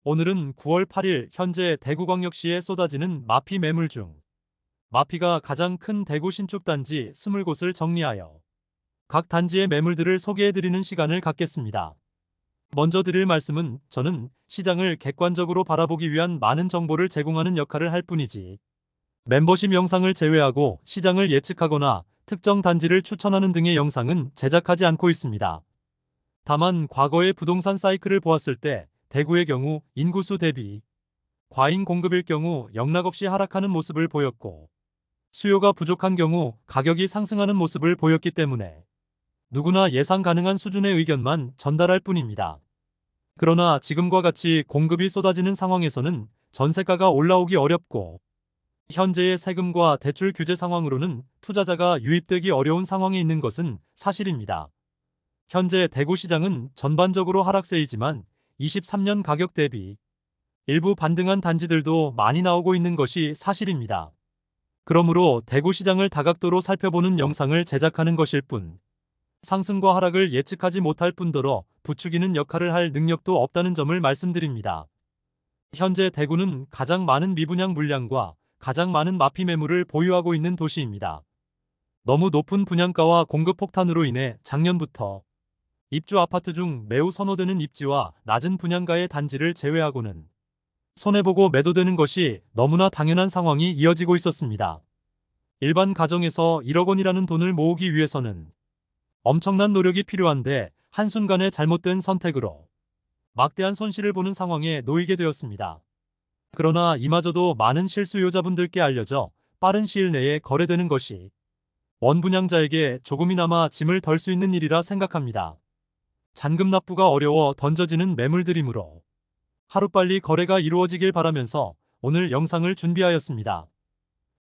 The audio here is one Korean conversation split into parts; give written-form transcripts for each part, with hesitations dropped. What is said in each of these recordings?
오늘은 9월 8일 현재 대구광역시에 쏟아지는 마피 매물 중 마피가 가장 큰 대구 신축 단지 20곳을 정리하여 각 단지의 매물들을 소개해드리는 시간을 갖겠습니다. 먼저 드릴 말씀은 저는 시장을 객관적으로 바라보기 위한 많은 정보를 제공하는 역할을 할 뿐이지 멤버십 영상을 제외하고 시장을 예측하거나 특정 단지를 추천하는 등의 영상은 제작하지 않고 있습니다. 다만 과거의 부동산 사이클을 보았을 때 대구의 경우 인구수 대비 과잉 공급일 경우 영락없이 하락하는 모습을 보였고 수요가 부족한 경우 가격이 상승하는 모습을 보였기 때문에 누구나 예상 가능한 수준의 의견만 전달할 뿐입니다. 그러나 지금과 같이 공급이 쏟아지는 상황에서는 전세가가 올라오기 어렵고 현재의 세금과 대출 규제 상황으로는 투자자가 유입되기 어려운 상황에 있는 것은 사실입니다. 현재 대구시장은 전반적으로 하락세이지만 23년 가격 대비 일부 반등한 단지들도 많이 나오고 있는 것이 사실입니다. 그러므로 대구시장을 다각도로 살펴보는 영상을 제작하는 것일 뿐 상승과 하락을 예측하지 못할 뿐더러 부추기는 역할을 할 능력도 없다는 점을 말씀드립니다. 현재 대구는 가장 많은 미분양 물량과 가장 많은 마피 매물을 보유하고 있는 도시입니다. 너무 높은 분양가와 공급 폭탄으로 인해 작년부터 입주 아파트 중 매우 선호되는 입지와 낮은 분양가의 단지를 제외하고는 손해보고 매도되는 것이 너무나 당연한 상황이 이어지고 있었습니다. 일반 가정에서 1억 원이라는 돈을 모으기 위해서는 엄청난 노력이 필요한데 한순간의 잘못된 선택으로 막대한 손실을 보는 상황에 놓이게 되었습니다. 그러나 이마저도 많은 실수요자분들께 알려져 빠른 시일 내에 거래되는 것이 원분양자에게 조금이나마 짐을 덜 수 있는 일이라 생각합니다. 잔금 납부가 어려워 던져지는 매물들이므로 하루빨리 거래가 이루어지길 바라면서 오늘 영상을 준비하였습니다.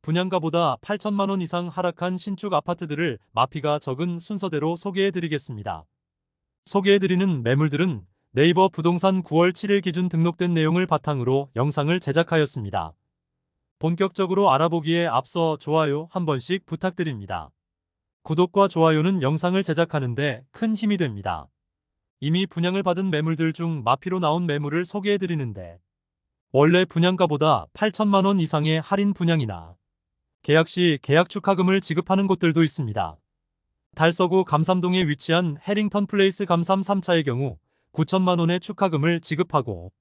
분양가보다 8천만 원 이상 하락한 신축 아파트들을 마피가 적은 순서대로 소개해드리겠습니다. 소개해드리는 매물들은 네이버 부동산 9월 7일 기준 등록된 내용을 바탕으로 영상을 제작하였습니다. 본격적으로 알아보기에 앞서 좋아요 한 번씩 부탁드립니다. 구독과 좋아요는 영상을 제작하는데 큰 힘이 됩니다. 이미 분양을 받은 매물들 중 마피로 나온 매물을 소개해드리는데 원래 분양가보다 8천만 원 이상의 할인 분양이나 계약 시 계약 축하금을 지급하는 곳들도 있습니다. 달서구 감삼동에 위치한 해링턴 플레이스 감삼 3차의 경우 9천만 원의 축하금을 지급하고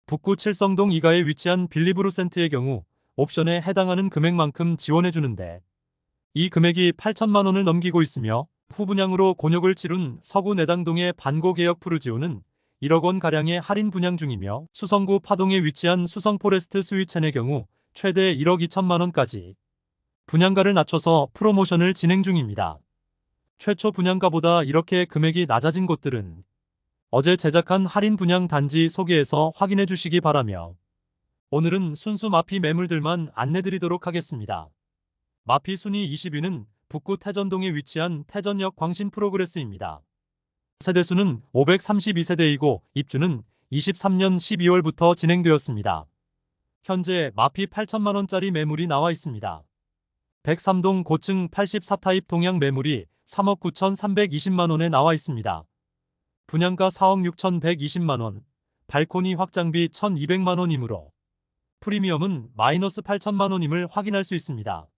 북구 칠성동 2가에 위치한 빌리브루센트의 경우 옵션에 해당하는 금액만큼 지원해주는데 이 금액이 8천만 원을 넘기고 있으며 후분양으로 곤욕을 치룬 서구 내당동의 반고개역 푸르지오는 1억 원가량의 할인 분양 중이며 수성구 파동에 위치한 수성포레스트 스위첸의 경우 최대 1억 2천만 원까지 분양가를 낮춰서 프로모션을 진행 중입니다. 최초 분양가보다 이렇게 금액이 낮아진 곳들은 어제 제작한 할인 분양 단지 소개에서 확인해 주시기 바라며 오늘은 순수 마피 매물들만 안내드리도록 하겠습니다. 마피 순위 20위는 북구 태전동에 위치한 태전역 광신 프로그레스입니다. 세대수는 532세대이고 입주는 23년 12월부터 진행되었습니다. 현재 마피 8천만 원짜리 매물이 나와 있습니다. 103동 고층 84타입 동양 매물이 3억 9,320만 원에 나와 있습니다. 분양가 4억 6,120만 원, 발코니 확장비 1,200만 원이므로 프리미엄은 마이너스 8천만 원임을 확인할 수 있습니다.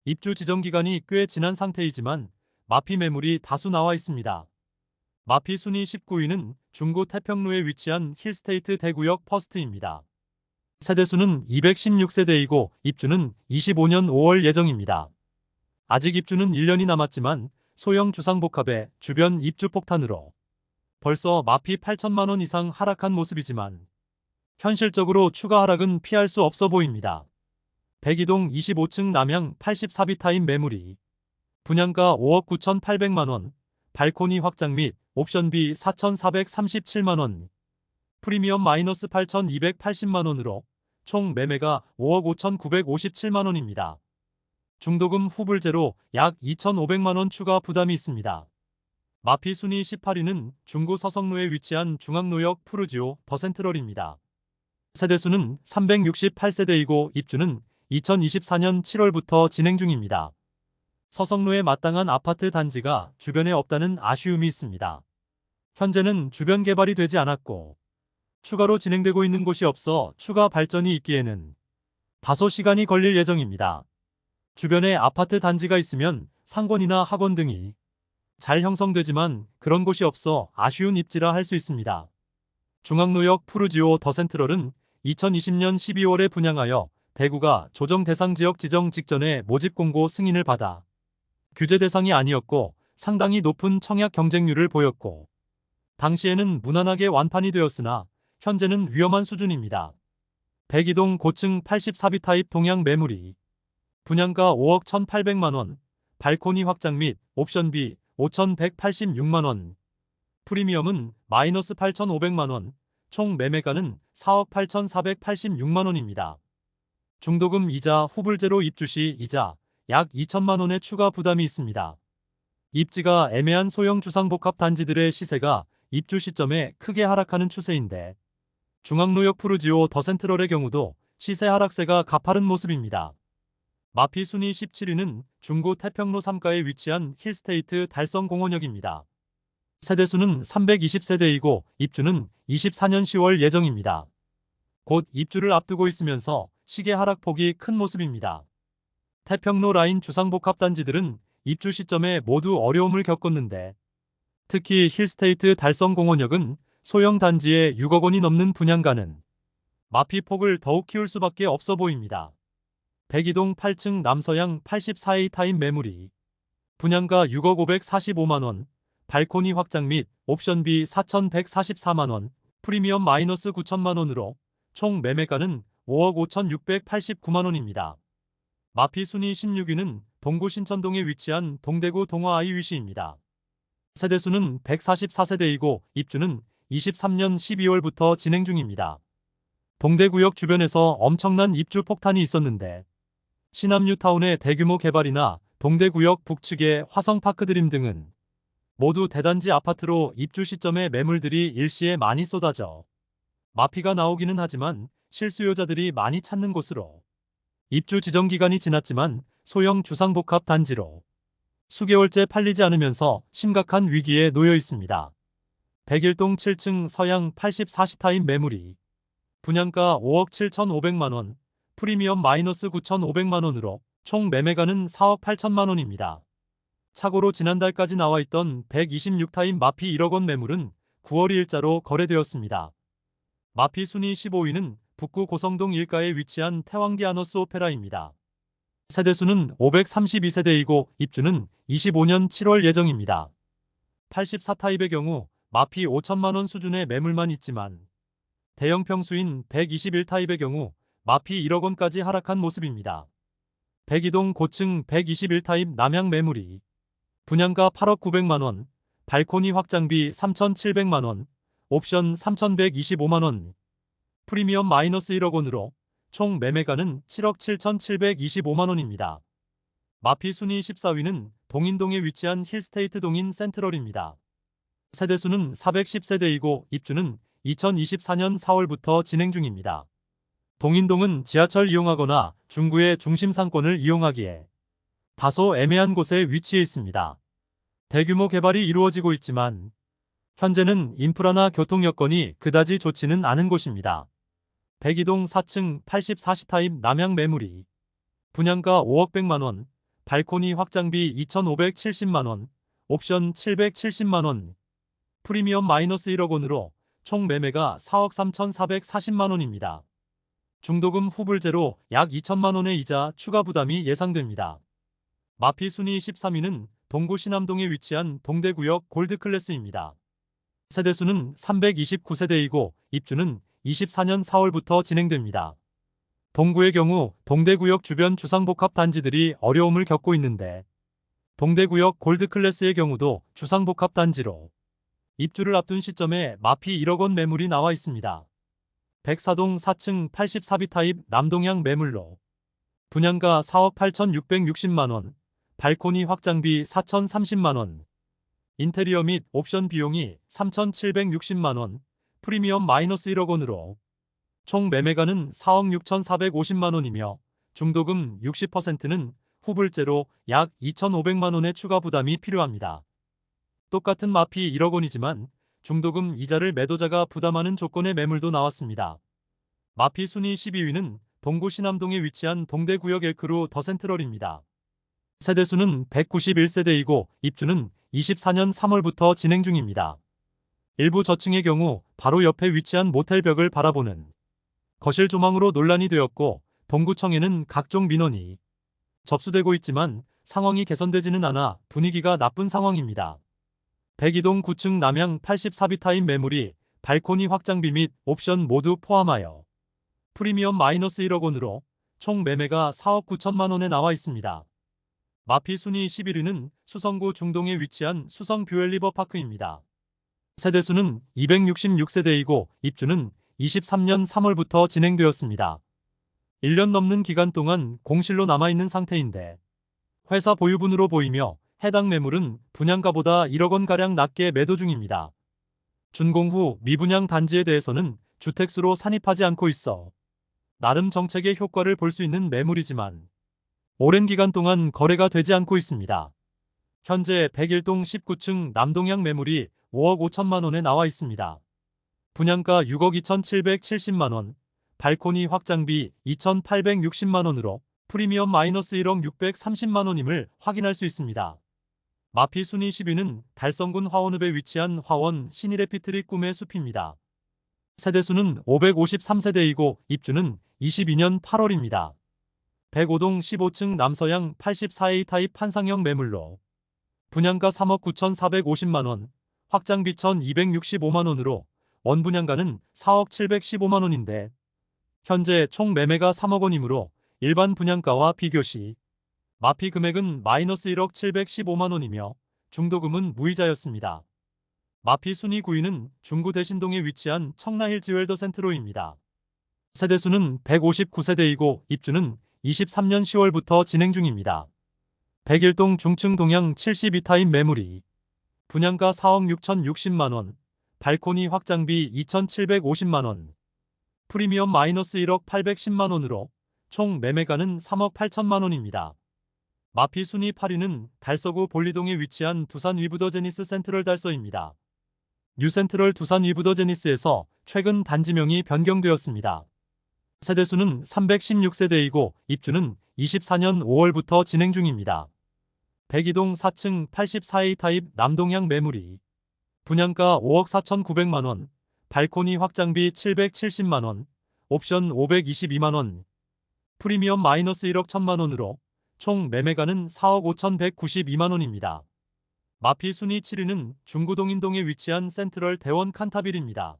입주 지정 기간이 꽤 지난 상태이지만 마피 매물이 다수 나와 있습니다. 마피 순위 19위는 중구 태평로에 위치한 힐스테이트 대구역 퍼스트입니다. 세대수는 216세대이고 입주는 25년 5월 예정입니다. 아직 입주는 1년이 남았지만 소형 주상복합의 주변 입주 폭탄으로 벌써 마피 8천만 원 이상 하락한 모습이지만 현실적으로 추가 하락은 피할 수 없어 보입니다. 102동 25층 남향 84비타임 매물이 분양가 5억 9,800만 원, 발코니 확장 및 옵션비 4,437만 원, 프리미엄 마이너스 8,280만 원으로 총 매매가 5억 5,957만 원입니다. 중도금 후불제로 약 2,500만 원 추가 부담이 있습니다. 마피 순위 18위는 중구 서성로에 위치한 중앙로역 푸르지오 더센트럴입니다. 세대수는 368세대이고 입주는 2024년 7월부터 진행 중입니다. 서성로에 마땅한 아파트 단지가 주변에 없다는 아쉬움이 있습니다. 현재는 주변 개발이 되지 않았고 추가로 진행되고 있는 곳이 없어 추가 발전이 있기에는 다소 시간이 걸릴 예정입니다. 주변에 아파트 단지가 있으면 상권이나 학원 등이 잘 형성되지만 그런 곳이 없어 아쉬운 입지라 할 수 있습니다. 중앙로역 푸르지오 더 센트럴은 2020년 12월에 분양하여 대구가 조정 대상 지역 지정 직전에 모집 공고 승인을 받아 규제 대상이 아니었고 상당히 높은 청약 경쟁률을 보였고 당시에는 무난하게 완판이 되었으나 현재는 위험한 수준입니다. 102동 고층 84B 타입 동양 매물이 분양가 5억 1,800만원, 발코니 확장 및 옵션비 5,186만원, 프리미엄은 마이너스 8,500만원, 총 매매가는 4억 8,486만원입니다. 중도금 이자 후불제로 입주 시 이자 약 2천만원의 추가 부담이 있습니다. 입지가 애매한 소형 주상복합 단지들의 시세가 입주 시점에 크게 하락하는 추세인데 중앙로역 푸르지오 더 센트럴의 경우도 시세 하락세가 가파른 모습입니다. 마피 순위 17위는 중구 태평로 3가에 위치한 힐스테이트 달성공원역입니다. 세대수는 320세대이고 입주는 24년 10월 예정입니다. 곧 입주를 앞두고 있으면서 시계 하락폭이 큰 모습입니다. 태평로 라인 주상복합 단지들은 입주 시점에 모두 어려움을 겪었는데 특히 힐스테이트 달성공원역은 소형 단지에 6억 원이 넘는 분양가는 마피폭을 더욱 키울 수밖에 없어 보입니다. 102동 8층 남서양 84A 타입 매물이 분양가 6억 545만원, 발코니 확장 및 옵션비 4,144만원, 프리미엄 마이너스 9천만원으로 총 매매가는 5억 5,689만원입니다. 마피 순위 16위는 동구 신천동에 위치한 동대구 동화아이 위시입니다. 세대수는 144세대이고 입주는 23년 12월부터 진행 중입니다. 동대구역 주변에서 엄청난 입주 폭탄이 있었는데 신암뉴타운의 대규모 개발이나 동대구역 북측의 화성파크드림 등은 모두 대단지 아파트로 입주 시점에 매물들이 일시에 많이 쏟아져 마피가 나오기는 하지만 실수요자들이 많이 찾는 곳으로 입주 지정 기간이 지났지만 소형 주상복합 단지로 수개월째 팔리지 않으면서 심각한 위기에 놓여 있습니다. 101동 7층 서양 84시 타입 매물이 분양가 5억 7,500만원, 프리미엄 마이너스 9,500만원으로 총 매매가는 4억 8천만원입니다. 착오로 지난달까지 나와있던 126타입 마피 1억 원 매물은 9월 2일자로 거래되었습니다. 마피 순위 15위는 북구 고성동 1가에 위치한 태왕디아너스 오페라입니다. 세대수는 532세대이고 입주는 25년 7월 예정입니다. 84타입의 경우 마피 5천만원 수준의 매물만 있지만 대형 평수인 121타입의 경우 마피 1억 원까지 하락한 모습입니다. 102동 고층 121타입 남양 매물이 분양가 8억 900만원, 발코니 확장비 3,700만원, 옵션 3,125만원, 프리미엄 마이너스 1억 원으로 총 매매가는 7억 7,725만원입니다. 마피 순위 14위는 동인동에 위치한 힐스테이트 동인 센트럴입니다. 세대수는 410세대이고 입주는 2024년 4월부터 진행 중입니다. 동인동은 지하철 이용하거나 중구의 중심 상권을 이용하기에 다소 애매한 곳에 위치해 있습니다. 대규모 개발이 이루어지고 있지만 현재는 인프라나 교통 여건이 그다지 좋지는 않은 곳입니다. 102동 4층 84시 타입 남양 매물이 분양가 5억 100만원, 발코니 확장비 2,570만원, 옵션 770만원, 프리미엄 마이너스 1억 원으로 총 매매가 4억 3,440만원입니다. 중도금 후불제로 약 2천만원의 이자 추가 부담이 예상됩니다. 마피 순위 13위는 동구 신암동에 위치한 동대구역 골드클래스입니다. 세대수는 329세대이고 입주는 24년 4월부터 진행됩니다. 동구의 경우 동대구역 주변 주상복합 단지들이 어려움을 겪고 있는데 동대구역 골드클래스의 경우도 주상복합 단지로 입주를 앞둔 시점에 마피 1억 원 매물이 나와 있습니다. 104동 4층 84B 타입 남동향 매물로 분양가 4억 8,660만원, 발코니 확장비 4,030만원, 인테리어 및 옵션 비용이 3,760만원, 프리미엄 마이너스 1억 원으로 총 매매가는 4억 6,450만원이며 중도금 60%는 후불제로 약 2,500만원의 추가 부담이 필요합니다. 똑같은 마피 1억 원이지만 중도금 이자를 매도자가 부담하는 조건의 매물도 나왔습니다. 마피 순위 12위는 동구 신암동에 위치한 동대구역 엘크루 더 센트럴입니다. 세대수는 191세대이고 입주는 24년 3월부터 진행 중입니다. 일부 저층의 경우 바로 옆에 위치한 모텔 벽을 바라보는 거실 조망으로 논란이 되었고 동구청에는 각종 민원이 접수되고 있지만 상황이 개선되지는 않아 분위기가 나쁜 상황입니다. 102동 9층 남향 84비타임 매물이 발코니 확장비 및 옵션 모두 포함하여 프리미엄 -1억 원으로 총 매매가 4억 9천만 원에 나와 있습니다. 마피 순위 11위는 수성구 중동에 위치한 수성 뷰엘리버파크입니다. 세대수는 266세대이고 입주는 23년 3월부터 진행되었습니다. 1년 넘는 기간 동안 공실로 남아있는 상태인데 회사 보유분으로 보이며 해당 매물은 분양가보다 1억 원가량 낮게 매도 중입니다. 준공 후 미분양 단지에 대해서는 주택수로 산입하지 않고 있어 나름 정책의 효과를 볼 수 있는 매물이지만 오랜 기간 동안 거래가 되지 않고 있습니다. 현재 101동 19층 남동향 매물이 5억 5천만 원에 나와 있습니다. 분양가 6억 2,770만 원, 발코니 확장비 2,860만 원으로 프리미엄 -1억 630만 원임을 확인할 수 있습니다. 마피 순위 10위는 달성군 화원읍에 위치한 화원 신일에피트리 꿈의 숲입니다. 세대수는 553세대이고 입주는 22년 8월입니다. 105동 15층 남서향 84A 타입 판상형 매물로 분양가 3억 9,450만 원, 확장비 1,265만 원으로 원분양가는 4억 715만 원인데 현재 총 매매가 3억 원이므로 일반 분양가와 비교시 마피 금액은 -1억 715만 원이며 중도금은 무이자였습니다. 마피 순위 9위는 중구 대신동에 위치한 청라힐 지웰더 센트로입니다. 세대수는 159세대이고 입주는 23년 10월부터 진행 중입니다. 101동 중층 동향 72타입 매물이 분양가 4억 6,060만 원, 발코니 확장비 2,750만 원, 프리미엄 -1억 810만 원으로 총 매매가는 3억 8천만 원입니다. 마피 순위 8위는 달서구 볼리동에 위치한 두산 위브더 제니스 센트럴 달서입니다. 뉴센트럴 두산 위브더 제니스에서 최근 단지명이 변경되었습니다. 세대수는 316세대이고 입주는 24년 5월부터 진행 중입니다. 102동 4층 84A 타입 남동향 매물이 분양가 5억 4,900만 원, 발코니 확장비 770만 원, 옵션 522만 원, 프리미엄 -1억 1천만 원으로 총 매매가는 4억 5,192만 원입니다. 마피 순위 7위는 중구동인동에 위치한 센트럴 대원 칸타빌입니다.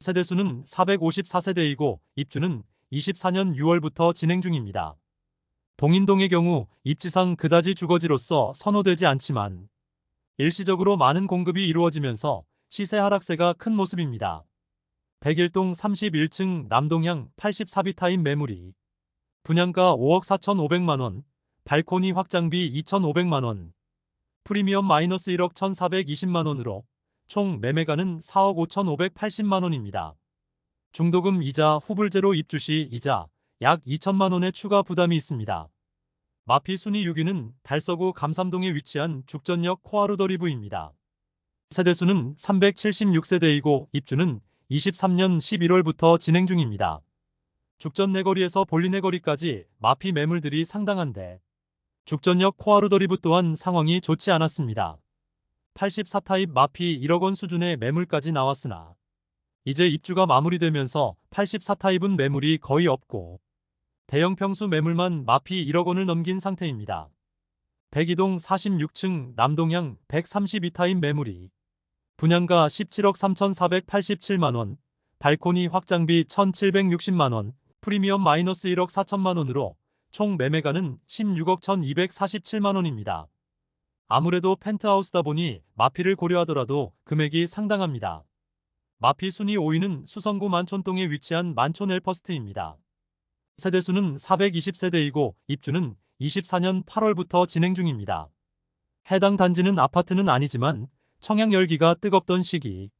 세대수는 454세대이고 입주는 24년 6월부터 진행 중입니다. 동인동의 경우 입지상 그다지 주거지로서 선호되지 않지만 일시적으로 많은 공급이 이루어지면서 시세 하락세가 큰 모습입니다. 101동 31층 남동향 84비타임 매물이 분양가 5억 4,500만 원, 발코니 확장비 2,500만 원, 프리미엄 -1억 1,420만 원으로 총 매매가는 4억 5,580만 원입니다. 중도금 이자 후불제로 입주 시 이자 약 2천만 원의 추가 부담이 있습니다. 마피 순위 6위는 달서구 감삼동에 위치한 죽전역 코아루더리브입니다. 세대수는 376세대이고 입주는 23년 11월부터 진행 중입니다. 죽전 내거리에서 볼리 내거리까지 마피 매물들이 상당한데 죽전역 코아루더리브 또한 상황이 좋지 않았습니다. 84타입 마피 1억 원 수준의 매물까지 나왔으나 이제 입주가 마무리되면서 84타입은 매물이 거의 없고 대형 평수 매물만 마피 1억 원을 넘긴 상태입니다. 102동 46층 남동향 132타입 매물이 분양가 17억 3,487만 원, 발코니 확장비 1,760만 원, 프리미엄 -1억 4천만 원으로 총 매매가는 16억 1,247만 원입니다. 아무래도 펜트하우스다 보니 마피를 고려하더라도 금액이 상당합니다. 마피 순위 5위는 수성구 만촌동에 위치한 만촌 엘퍼스트입니다. 세대수는 420세대이고 입주는 24년 8월부터 진행 중입니다. 해당 단지는 아파트는 아니지만 청약 열기가 뜨겁던 시기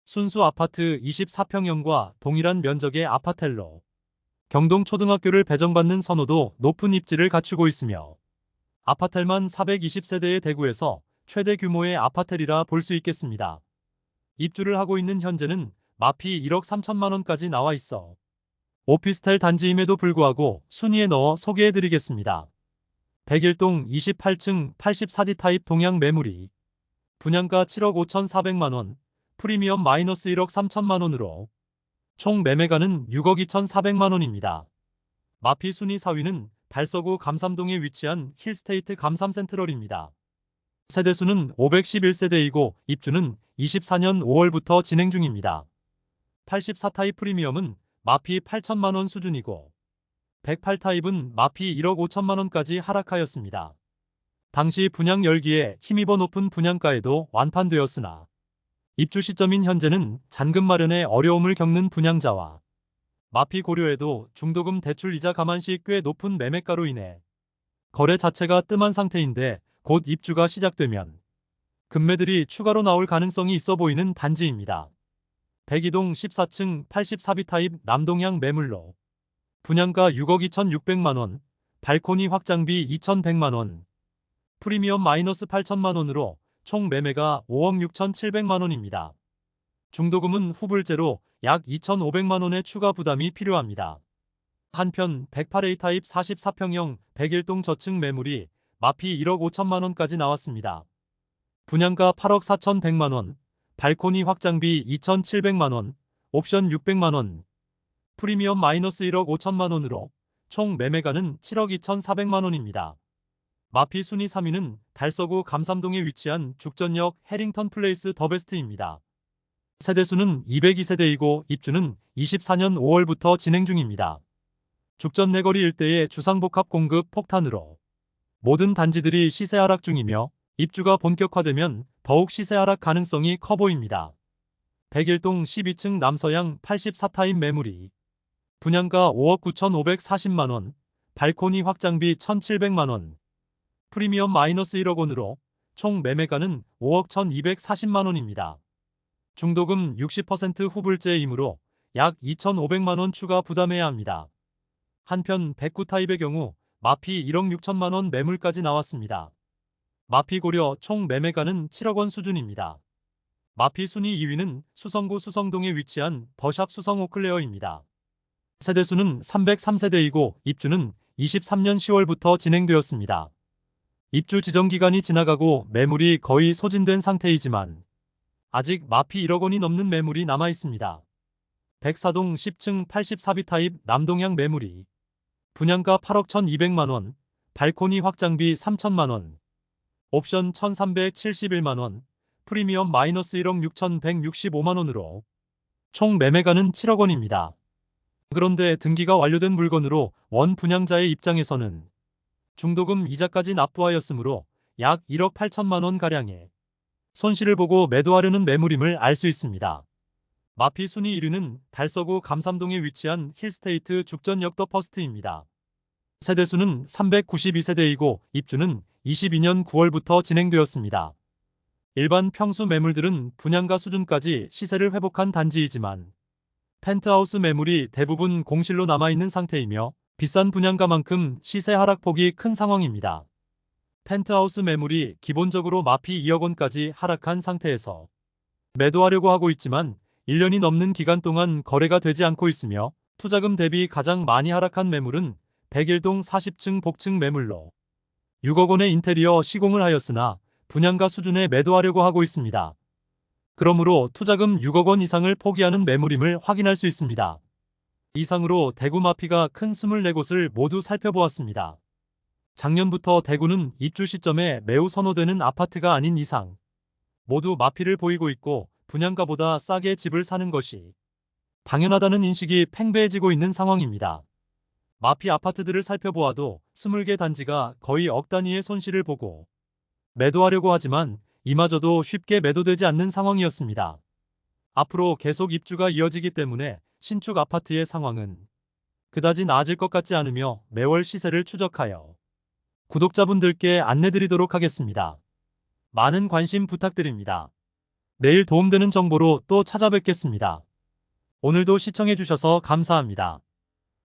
순수 아파트 24평형과 동일한 면적의 아파텔로 경동초등학교를 배정받는 선호도 높은 입지를 갖추고 있으며 아파텔만 420세대의 대구에서 최대 규모의 아파텔이라 볼 수 있겠습니다. 입주를 하고 있는 현재는 마피 1억 3천만 원까지 나와 있어. 오피스텔 단지임에도 불구하고 순위에 넣어 소개해드리겠습니다. 101동 28층 84D 타입 동양 매물이 분양가 7억 5,400만 원, 프리미엄 마이너스 1억 3천만 원으로 총 매매가는 6억 2,400만 원입니다. 마피 순위 4위는 달서구 감삼동에 위치한 힐스테이트 감삼센트럴입니다. 세대수는 511세대이고 입주는 24년 5월부터 진행 중입니다. 84타입 프리미엄은 마피 8천만 원 수준이고 108타입은 마피 1억 5천만 원까지 하락하였습니다. 당시 분양 열기에 힘입어 높은 분양가에도 완판되었으나 입주 시점인 현재는 잔금 마련에 어려움을 겪는 분양자와 마피 고려에도 중도금 대출 이자 감안 시 꽤 높은 매매가로 인해 거래 자체가 뜸한 상태인데 곧 입주가 시작되면 급매들이 추가로 나올 가능성이 있어 보이는 단지입니다. 102동 14층 84B 타입 남동향 매물로 분양가 6억 2,600만 원, 발코니 확장비 2,100만 원, 프리미엄 마이너스 8천만 원으로 총 매매가 5억 6,700만 원입니다. 중도금은 후불제로 약 2,500만 원의 추가 부담이 필요합니다. 한편 108A 타입 44평형 101동 저층 매물이 마피 1억 5천만 원까지 나왔습니다. 분양가 8억 4,100만 원, 발코니 확장비 2,700만 원, 옵션 600만 원, 프리미엄 마이너스 1억 5천만 원으로 총 매매가는 7억 2,400만 원입니다. 마피 순위 3위는 달서구 감삼동에 위치한 죽전역 해링턴 플레이스 더베스트입니다. 세대수는 202세대이고 입주는 24년 5월부터 진행 중입니다. 죽전 내거리 일대의 주상복합 공급 폭탄으로 모든 단지들이 시세 하락 중이며 입주가 본격화되면 더욱 시세 하락 가능성이 커 보입니다. 101동 12층 남서양 84타입 매물이 분양가 5억 9,540만 원, 발코니 확장비 1,700만 원, 프리미엄 마이너스 1억 원으로 총 매매가는 5억 1,240만 원입니다. 중도금 60% 후불제이므로 약 2,500만 원 추가 부담해야 합니다. 한편 109타입의 경우 마피 1억 6천만 원 매물까지 나왔습니다. 마피 고려 총 매매가는 7억 원 수준입니다. 마피 순위 2위는 수성구 수성동에 위치한 더샵 수성 오클레어입니다. 세대수는 303세대이고 입주는 23년 10월부터 진행되었습니다. 입주 지정 기간이 지나가고 매물이 거의 소진된 상태이지만 아직 마피 1억 원이 넘는 매물이 남아 있습니다. 104동 10층 84B 타입 남동향 매물이 분양가 8억 1,200만 원, 발코니 확장비 3천만 원, 옵션 1,371만 원, 프리미엄 마이너스 1억 6,165만 원으로 총 매매가는 7억 원입니다. 그런데 등기가 완료된 물건으로 원 분양자의 입장에서는 중도금 이자까지 납부하였으므로 약 1억 8천만 원 가량의 손실을 보고 매도하려는 매물임을 알 수 있습니다. 마피 순위 1위는 달서구 감삼동에 위치한 힐스테이트 죽전역 더 퍼스트입니다. 세대수는 392세대이고 입주는 22년 9월부터 진행되었습니다. 일반 평수 매물들은 분양가 수준까지 시세를 회복한 단지이지만 펜트하우스 매물이 대부분 공실로 남아있는 상태이며 비싼 분양가만큼 시세 하락폭이 큰 상황입니다. 펜트하우스 매물이 기본적으로 마피 2억 원까지 하락한 상태에서 매도하려고 하고 있지만 1년이 넘는 기간 동안 거래가 되지 않고 있으며 투자금 대비 가장 많이 하락한 매물은 101동 40층 복층 매물로 6억 원의 인테리어 시공을 하였으나 분양가 수준에 매도하려고 하고 있습니다. 그러므로 투자금 6억 원 이상을 포기하는 매물임을 확인할 수 있습니다. 이상으로 대구 마피가 큰 24곳을 모두 살펴보았습니다. 작년부터 대구는 입주 시점에 매우 선호되는 아파트가 아닌 이상 모두 마피를 보이고 있고 분양가보다 싸게 집을 사는 것이 당연하다는 인식이 팽배해지고 있는 상황입니다. 마피 아파트들을 살펴보아도 20개 단지가 거의 억 단위의 손실을 보고 매도하려고 하지만 이마저도 쉽게 매도되지 않는 상황이었습니다. 앞으로 계속 입주가 이어지기 때문에 신축 아파트의 상황은 그다지 나아질 것 같지 않으며 매월 시세를 추적하여 구독자분들께 안내드리도록 하겠습니다. 많은 관심 부탁드립니다. 내일 도움되는 정보로 또 찾아뵙겠습니다. 오늘도 시청해주셔서 감사합니다.